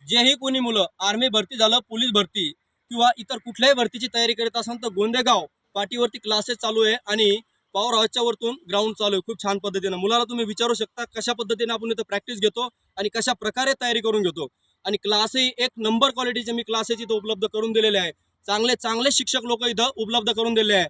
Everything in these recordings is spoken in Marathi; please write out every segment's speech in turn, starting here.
जेही कोणी मुलं आर्मी भरती झालं, पोलीस भरती किंवा इतर कुठल्याही भरतीची तयारी करत असाल तर गोंदेगाव पाटीवरती क्लासेस चालू आहे आणि पॉवर हाऊसच्या वरतून ग्राउंड चालू आहे खूप छान पद्धतीनं. मुलाला तुम्ही विचारू शकता कशा पद्धतीने आपण इथं प्रॅक्टिस घेतो आणि कशा प्रकारे तयारी करून घेतो. आणि क्लासही एक नंबर क्वालिटीचे मी क्लासेस इथं उपलब्ध करून दिलेले आहे. चांगले चांगले शिक्षक लोक इथं उपलब्ध करून दिले आहे.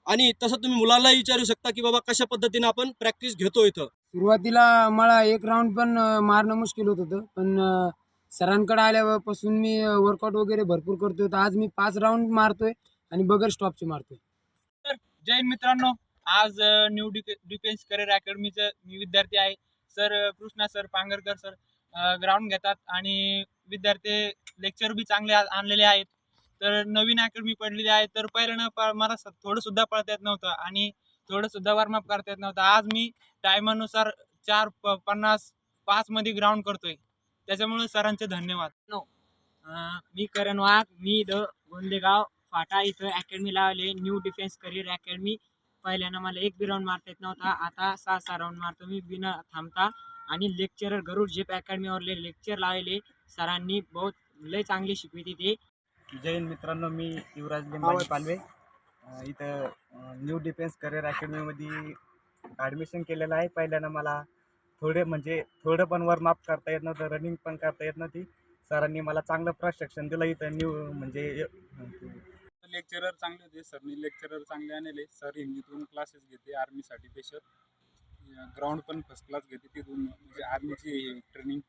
आणि तसं तुम्ही मुलालाही विचारू शकता की बाबा कशा पद्धतीने आपण प्रॅक्टिस घेतो इथं. सुरुवातीला मला एक राऊंड पण मारणं मुश्किल होत होतं. पण सरांकडे आल्यापासून मी वर्कआउट वगैरे भरपूर करतोय. तर आज मी 5 राऊंड मारतोय आणि बगर स्टॉपचे मारतोय. तर जय हिंद मित्रांनो, आज न्यू डिफेन्स करिअर अकॅडमीचं मी विद्यार्थी आहे. Sir Krishna sir Pangarkar sir ground घेतात आणि विद्यार्थी लेक्चर बी चांगले आणलेले आहेत. तर नवीन अकॅडमी पडलेली आहे. तर पहिल्यानं मला थोडं सुद्धा पळता येत नव्हतं आणि थोडं सुद्धा वॉर्मअप करता येत नव्हतं. आज मी टायमानुसार 4:50 मध्ये ग्राउंड करतोय. त्याच्यामुळे सरांचे धन्यवाद. मी करण वाघ, मी गोंदेगाव फाटा इथं अकॅडमी लावले, न्यू डिफेन्स करिअर अकॅडमी. पहिल्यानं मला एक बी राऊंड मारता येत नव्हता, आता 6 राऊंड मारतो मी बिना थांबता. आणि लेक्चरर गरुड झेप अकॅडमीवरले लेक्चर लावले सरांनी, बहुत लय चांगली शिकविते ते. जय हिंद मित्रांनो, मी युवराज लिंबाजी पालवे इथं न्यू डिफेन्स करिअर अकॅडमीमध्ये ॲडमिशन केलेलं आहे. पहिल्यानं मला थोडं पण वॉर्मअप करता येत नव्हतं, रनिंग पण करता येत नव्हती. सरांनी मला चांगलं प्रशिक्षण दिलं इथं लेक्चरर चांगले होते. सरनी लेक्चरर चांगले आणले. सर हिंदीतून क्लासेस घेते आर्मीसाठी स्पेशल. ग्राउंड पण फर्स्ट क्लास घेते. तिथून म्हणजे आर्मीची ट्रेनिंग